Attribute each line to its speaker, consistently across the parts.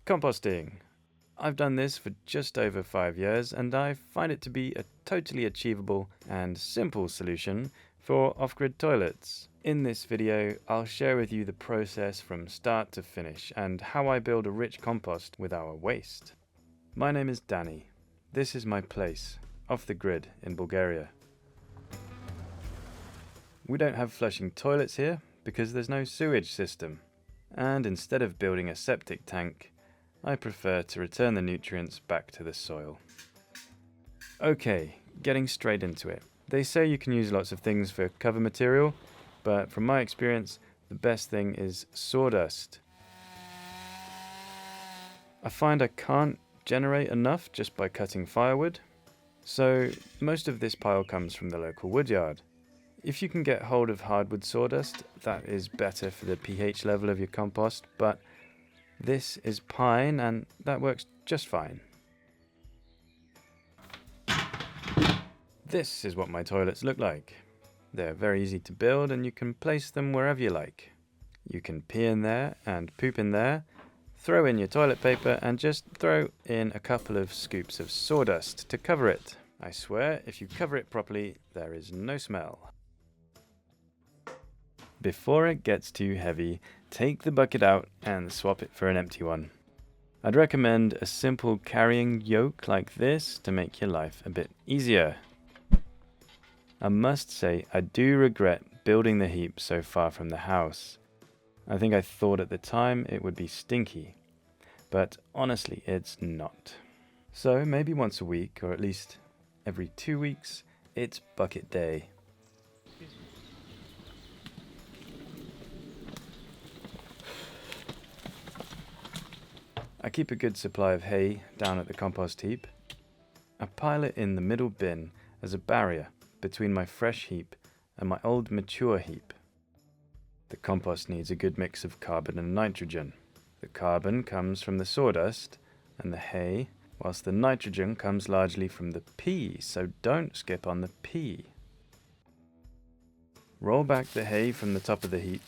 Speaker 1: Composting. I've done this for just over 5 years and I find it to be a totally achievable and simple solution for off-grid toilets. In this video, I'll share with you the process from start to finish and how I build a rich compost with our waste. My name is Danny. This is my place, off the grid in Bulgaria. We don't have flushing toilets here because there's no sewage system. And instead of building a septic tank, I prefer to return the nutrients back to the soil. Okay, getting straight into it. They say you can use lots of things for cover material, but from my experience, the best thing is sawdust. I find I can't generate enough just by cutting firewood, so most of this pile comes from the local woodyard. If you can get hold of hardwood sawdust, that is better for the pH level of your compost, but this is pine and that works just fine. This is what my toilets look like. They're very easy to build and you can place them wherever you like. You can pee in there and poop in there, throw in your toilet paper and just throw in a couple of scoops of sawdust to cover it. I swear, if you cover it properly, there is no smell. Before it gets too heavy, take the bucket out and swap it for an empty one. I'd recommend a simple carrying yoke like this to make your life a bit easier. I must say, I do regret building the heap so far from the house. I think I thought at the time it would be stinky, but honestly it's not. So maybe once a week, or at least every 2 weeks, it's bucket day. I keep a good supply of hay down at the compost heap. I pile it in the middle bin as a barrier between my fresh heap and my old mature heap. The compost needs a good mix of carbon and nitrogen. The carbon comes from the sawdust and the hay, whilst the nitrogen comes largely from the pea, so don't skip on the pea. Roll back the hay from the top of the heap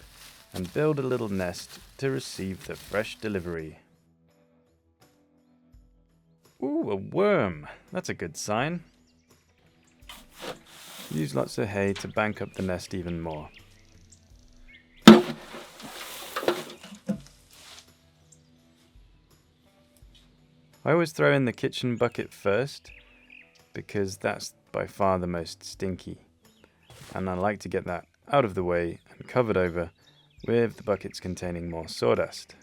Speaker 1: and build a little nest to receive the fresh delivery. Ooh, a worm! That's a good sign. Use lots of hay to bank up the nest even more. I always throw in the kitchen bucket first because that's by far the most stinky. And I like to get that out of the way and covered over with the buckets containing more sawdust.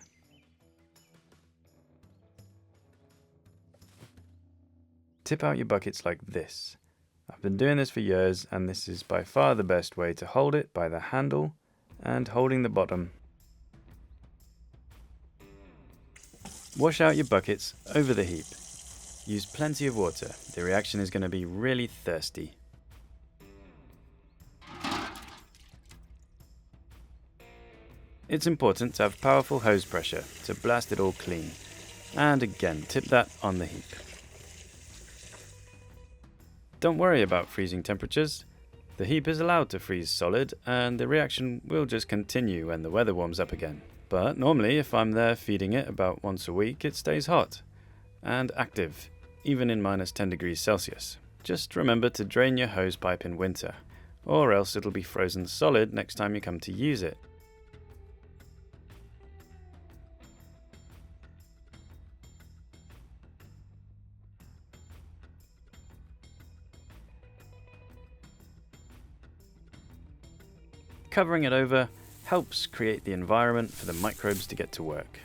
Speaker 1: Tip out your buckets like this. I've been doing this for years and this is by far the best way to hold it by the handle and holding the bottom. Wash out your buckets over the heap. Use plenty of water. The reaction is going to be really thirsty. It's important to have powerful hose pressure to blast it all clean. And again, tip that on the heap. Don't worry about freezing temperatures. The heap is allowed to freeze solid and the reaction will just continue when the weather warms up again. But normally if I'm there feeding it about once a week, it stays hot and active, even in -10 degrees Celsius. Just remember to drain your hose pipe in winter, or else it'll be frozen solid next time you come to use it. Covering it over helps create the environment for the microbes to get to work.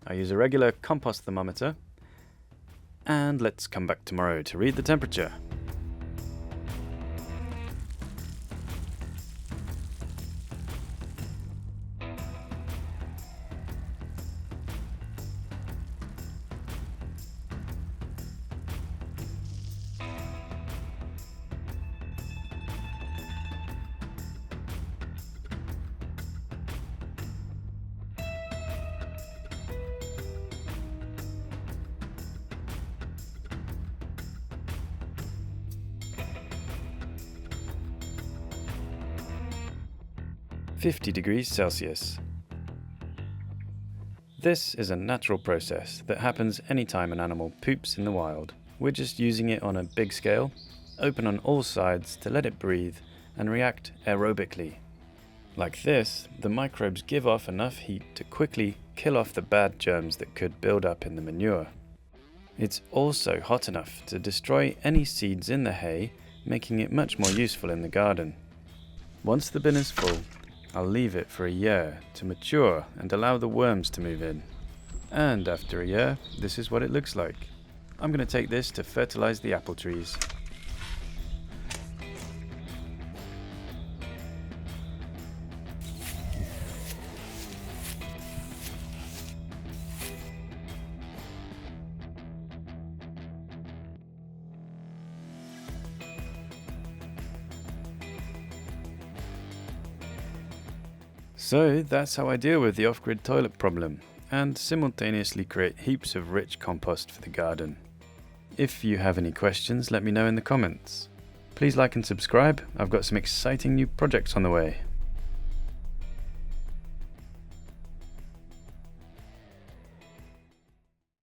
Speaker 1: I use a regular compost thermometer, and let's come back tomorrow to read the temperature. 50 degrees Celsius. This is a natural process that happens anytime an animal poops in the wild. We're just using it on a big scale, open on all sides to let it breathe and react aerobically. Like this, the microbes give off enough heat to quickly kill off the bad germs that could build up in the manure. It's also hot enough to destroy any seeds in the hay, making it much more useful in the garden. Once the bin is full, I'll leave it for a year to mature and allow the worms to move in. And after a year, this is what it looks like. I'm going to take this to fertilize the apple trees. So that's how I deal with the off-grid toilet problem, and simultaneously create heaps of rich compost for the garden. If you have any questions, let me know in the comments. Please like and subscribe, I've got some exciting new projects on the way.